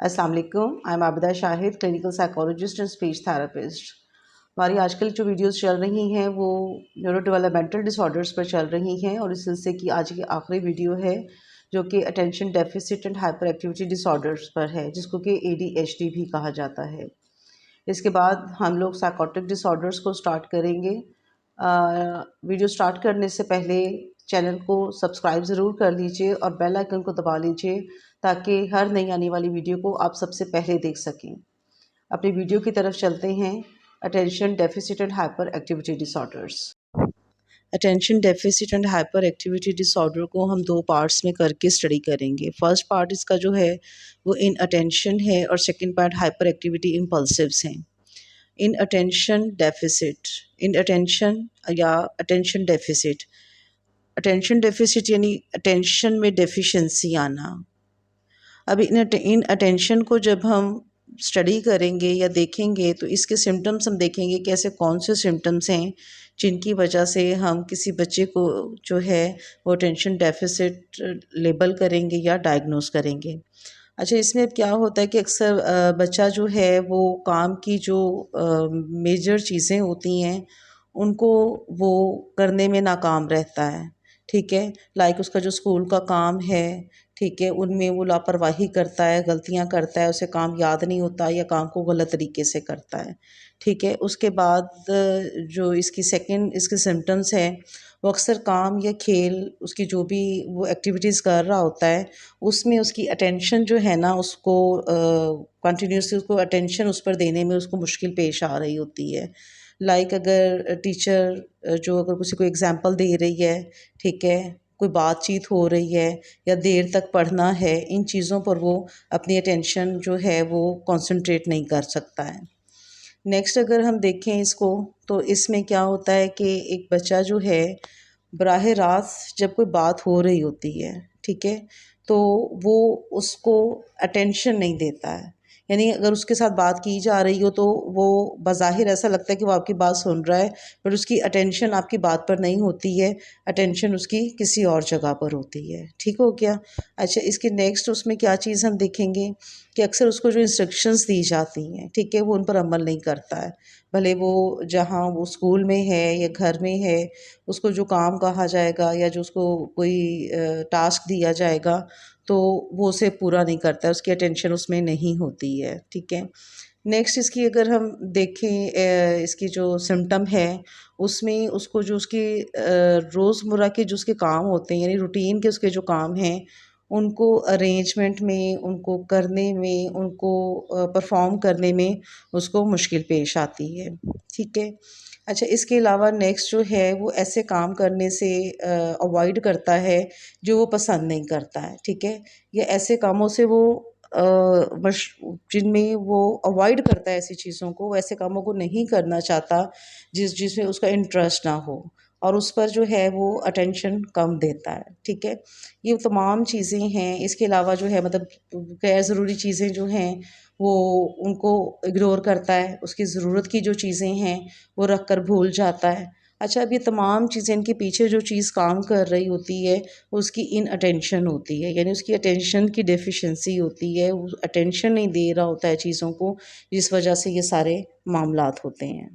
अस्सलाम वालेकुम। I am Abida Shahid, clinical psychologist and speech therapist. हमारी आजकल जो वीडियोस चल रही हैं वो न्यूरो डेवलपमेंटल डिसऑर्डर्स पर चल रही हैं और इस सिलसिले की आज की आखिरी वीडियो है जो कि attention deficit and hyper activity disorders पर है, जिसको कि ADHD भी कहा जाता है। इसके बाद हम लोग साइकोटिक डिसऑर्डर्स को स्टार्ट करेंगे। वीडियो स्टार्ट करने से पहले चैनल को सब्सक्राइब ज़रूर कर लीजिए और बेल आइकन को दबा लीजिए ताकि हर नई आने वाली वीडियो को आप सबसे पहले देख सकें। अपनी वीडियो की तरफ चलते हैं। Attention deficit and hyper activity disorders. Attention deficit and hyperactivity disorder को हम दो पार्ट्स में करके स्टडी करेंगे। फर्स्ट पार्ट इसका जो है वो इन अटेंशन है और सेकंड पार्ट हाइपर एक्टिविटी इम्पल्सिव्स हैं। इन अटेंशन डेफिसिट, इन अटेंशन या अटेंशन डेफिसिट, अटेंशन डेफिसिट यानी अटेंशन में डेफिशिएंसी आना। अब इन अटेंशन को जब हम स्टडी करेंगे या देखेंगे तो इसके सिम्टम्स हम देखेंगे कि ऐसे कौन से सिम्टम्स हैं जिनकी वजह से हम किसी बच्चे को जो है वो अटेंशन डेफिसिट लेबल करेंगे या डायग्नोस करेंगे। अच्छा, इसमें अब क्या होता है कि अक्सर बच्चा जो है वो काम की जो मेजर चीज़ें होती हैं उनको वो करने में नाकाम रहता है। ठीक है, लाइक उसका जो स्कूल का काम है, ठीक है, उनमें वो लापरवाही करता है, गलतियाँ करता है, उसे काम याद नहीं होता या काम को गलत तरीके से करता है। ठीक है, उसके बाद जो इसकी सेकंड इसके सिम्पटम्स हैं वो अक्सर काम या खेल, उसकी जो भी वो एक्टिविटीज़ कर रहा होता है उसमें उसकी अटेंशन जो है ना उसको कंटिन्यूसली उसको अटेंशन उस पर देने में उसको मुश्किल पेश आ रही होती है। लाइक अगर टीचर जो अगर किसी को एग्ज़ाम्पल दे रही है, ठीक है, कोई बातचीत हो रही है या देर तक पढ़ना है, इन चीज़ों पर वो अपनी अटेंशन जो है वो कंसंट्रेट नहीं कर सकता है। नेक्स्ट अगर हम देखें इसको तो इसमें क्या होता है कि एक बच्चा जो है बराह रास्त जब कोई बात हो रही होती है, ठीक है, तो वो उसको अटेंशन नहीं देता है। यानी अगर उसके साथ बात की जा रही हो तो वो बज़ाहिर ऐसा लगता है कि वो आपकी बात सुन रहा है, पर उसकी अटेंशन आपकी बात पर नहीं होती है, अटेंशन उसकी किसी और जगह पर होती है। ठीक हो गया? अच्छा, इसके नेक्स्ट उसमें क्या चीज़ हम देखेंगे कि अक्सर उसको जो इंस्ट्रक्शंस दी जाती हैं, ठीक है, वो उन पर अमल नहीं करता है। भले वो जहाँ वो स्कूल में है या घर में है, उसको जो काम कहा जाएगा या जो उसको कोई टास्क दिया जाएगा तो वो उसे पूरा नहीं करता है, उसकी अटेंशन उसमें नहीं होती है। ठीक है, नेक्स्ट इसकी अगर हम देखें इसकी जो सिम्पटम है उसमें उसको जो उसकी रोज़मर्रा के जो उसके काम होते हैं यानी रूटीन के उसके जो काम हैं उनको अरेंजमेंट में, उनको करने में, उनको परफॉर्म करने में उसको मुश्किल पेश आती है। ठीक है, अच्छा, इसके अलावा नेक्स्ट जो है वो ऐसे काम करने से अवॉइड करता है जो वो पसंद नहीं करता है। ठीक है, या ऐसे कामों से वो जिनमें वो अवॉइड करता है ऐसी चीज़ों को, वो ऐसे कामों को नहीं करना चाहता जिसमें उसका इंटरेस्ट ना हो और उस पर जो है वो अटेंशन कम देता है। ठीक है, ये तमाम चीज़ें हैं। इसके अलावा जो है मतलब गैर ज़रूरी चीज़ें जो हैं वो उनको इग्नोर करता है, उसकी ज़रूरत की जो चीज़ें हैं वो रख कर भूल जाता है। अच्छा, अब ये तमाम चीज़ें इनके पीछे जो चीज़ काम कर रही होती है उसकी इनअटेंशन होती है, यानी उसकी अटेंशन की डेफिशिएंसी होती है, वो अटेंशन नहीं दे रहा होता है चीज़ों को, जिस वजह से ये सारे मामलात होते हैं।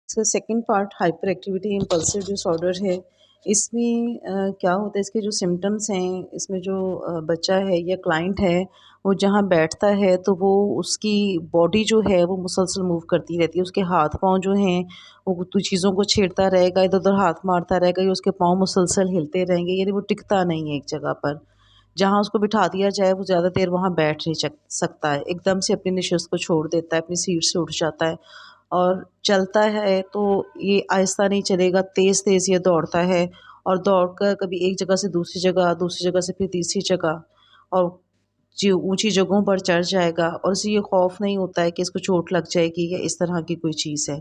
इसका second part hyper activity impulsive disorder है। इसमें क्या होता है, इसके जो सिम्पटम्स हैं, इसमें जो बच्चा है या क्लाइंट है वो जहाँ बैठता है तो वो उसकी बॉडी जो है वो मुसलसल मूव करती रहती है। उसके हाथ पाँव जो हैं वो तो चीज़ों को छेड़ता रहेगा, इधर-उधर हाथ मारता रहेगा या उसके पाँव मुसलसल हिलते रहेंगे, यानी वो टिकता नहीं है एक जगह पर। जहाँ उसको बिठा दिया जाए वो ज़्यादा देर वहाँ बैठ नहीं सकता है। एकदम से अपनी नशिस्त को छोड़ देता है, अपनी सीट से उठ जाता है और चलता है तो ये आहिस्ता नहीं चलेगा, तेज़-तेज़ ये दौड़ता है और दौड़कर कभी एक जगह से दूसरी जगह से फिर तीसरी जगह और जो ऊँची जगहों पर चढ़ जाएगा और उसे ये खौफ़ नहीं होता है कि इसको चोट लग जाएगी या इस तरह की कोई चीज़ है।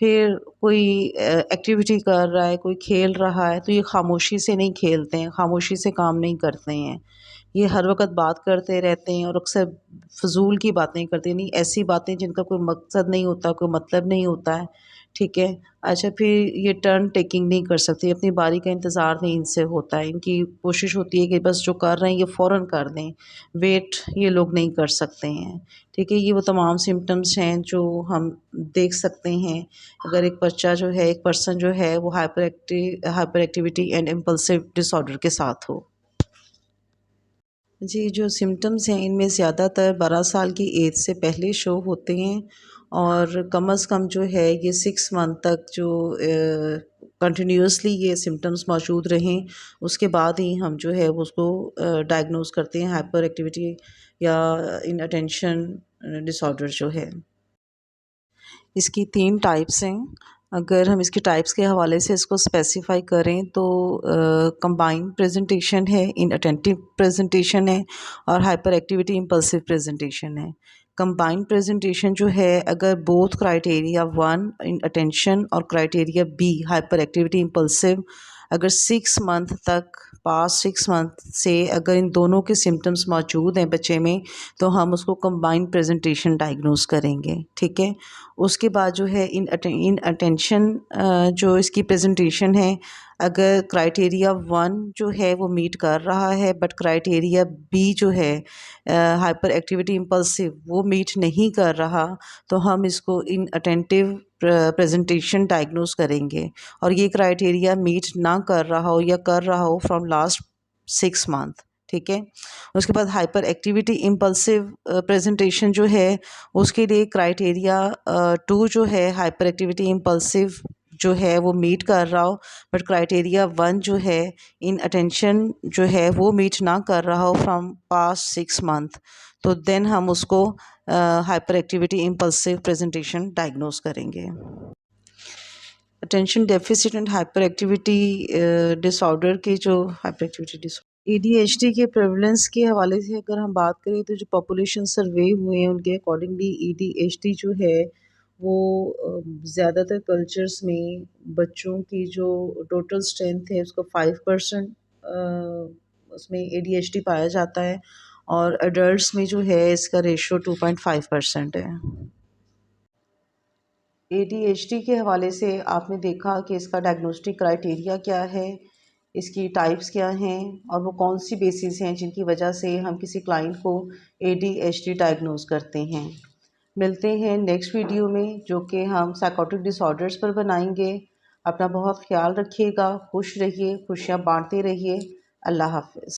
फिर कोई एक्टिविटी कर रहा है, कोई खेल रहा है तो ये खामोशी से नहीं खेलते हैं, खामोशी से काम नहीं करते हैं। ये हर वक़्त बात करते रहते हैं और अक्सर फ़िज़ूल की बातें करते हैं, यानी ऐसी बातें जिनका कोई मकसद नहीं होता, कोई मतलब नहीं होता है। ठीक है। अच्छा, फिर ये टर्न टेकिंग नहीं कर सकते, अपनी बारी का इंतज़ार नहीं इनसे होता है। इनकी कोशिश होती है कि बस जो कर रहे हैं ये फ़ौरन कर दें, वेट ये लोग नहीं कर सकते हैं। ठीक है, ये वो तमाम सिम्पटम्स हैं जो हम देख सकते हैं अगर एक बच्चा जो है, एक पर्सन जो है वो hyper activity and impulsive disorder के साथ हो। जी, जो सिम्पटम्स हैं इनमें ज़्यादातर 12 साल की एज से पहले शो होते हैं और कम से कम जो है ये 6 मंथ तक जो कंटिन्यूअसली ये सिम्पटम्स मौजूद रहें, उसके बाद ही हम जो है वो उसको डायग्नोज़ करते हैं हाइपर एक्टिविटी या इनअटेंशन डिसऑर्डर जो है। इसकी 3 टाइप्स हैं। अगर हम इसके टाइप्स के हवाले से इसको स्पेसिफ़ाई करें तो कंबाइंड प्रेज़ेंटेशन है, इनअटेंटिव प्रेज़ेंटेशन है और हाइपर एक्टिविटी इम्पल्सिव प्रेज़ेंटेशन है। कंबाइंड प्रेज़ेंटेशन जो है, अगर बोथ क्राइटेरिया 1 इनअटेंशन और criteria B hyper activity impulsive अगर 6 मंथ तक पास्ट 6 मंथ से अगर इन दोनों के सिम्पटम्स मौजूद हैं बच्चे में, तो हम उसको कंबाइंड प्रेज़ेंटेशन डायग्नोज़ करेंगे। ठीक है? उसके बाद जो है इनअटेंशन जो इसकी प्रेजेंटेशन है, अगर क्राइटेरिया 1 जो है वो मीट कर रहा है बट क्राइटेरिया बी जो है हाइपर एक्टिविटी इम्पल्सिव वो मीट नहीं कर रहा, तो हम इसको इनअटेंटिव प्रेजेंटेशन डायग्नोज करेंगे। और ये क्राइटेरिया मीट ना कर रहा हो या कर रहा हो फ्रॉम लास्ट 6 मंथ। ठीक है? उसके बाद हाइपर एक्टिविटी इम्पल्सिव प्रेजेंटेशन जो है, उसके लिए क्राइटेरिया 2 जो है हाइपर एक्टिविटी इम्पल्सिव जो है वो मीट कर रहा हो बट क्राइटेरिया 1 जो है इन अटेंशन जो है वो मीट ना कर रहा हो फ्रॉम पास्ट 6 मंथ, तो देन हम उसको hyper activity impulsive presentation diagnose करेंगे। Attention deficit and hyperactivity disorder के जो हाइपर एक्टिविटी डिसऑर्डर एडीएचडी के प्रेवलेंस के हवाले से अगर हम बात करें तो जो पॉपुलेशन सर्वे हुए हैं उनके अकॉर्डिंगली एडीएचडी जो है वो ज़्यादातर कल्चर्स में बच्चों की जो टोटल स्ट्रेंथ है उसका 5% उसमें एडीएचडी पाया जाता है और अडल्ट्स में जो है इसका रेशो 2.5% है। एडीएचडी के हवाले से आपने देखा कि इसका डायग्नोस्टिक क्राइटेरिया क्या है, इसकी टाइप्स क्या हैं और वो कौन सी बेसिस हैं जिनकी वजह से हम किसी क्लाइंट को एडीएचडी डायग्नोज करते हैं। मिलते हैं नेक्स्ट वीडियो में जो कि हम साइकोटिक डिसऑर्डर्स पर बनाएंगे। अपना बहुत ख्याल रखिएगा, खुश रहिए, खुशियाँ बांटते रहिए। अल्लाह हाफ़िज़।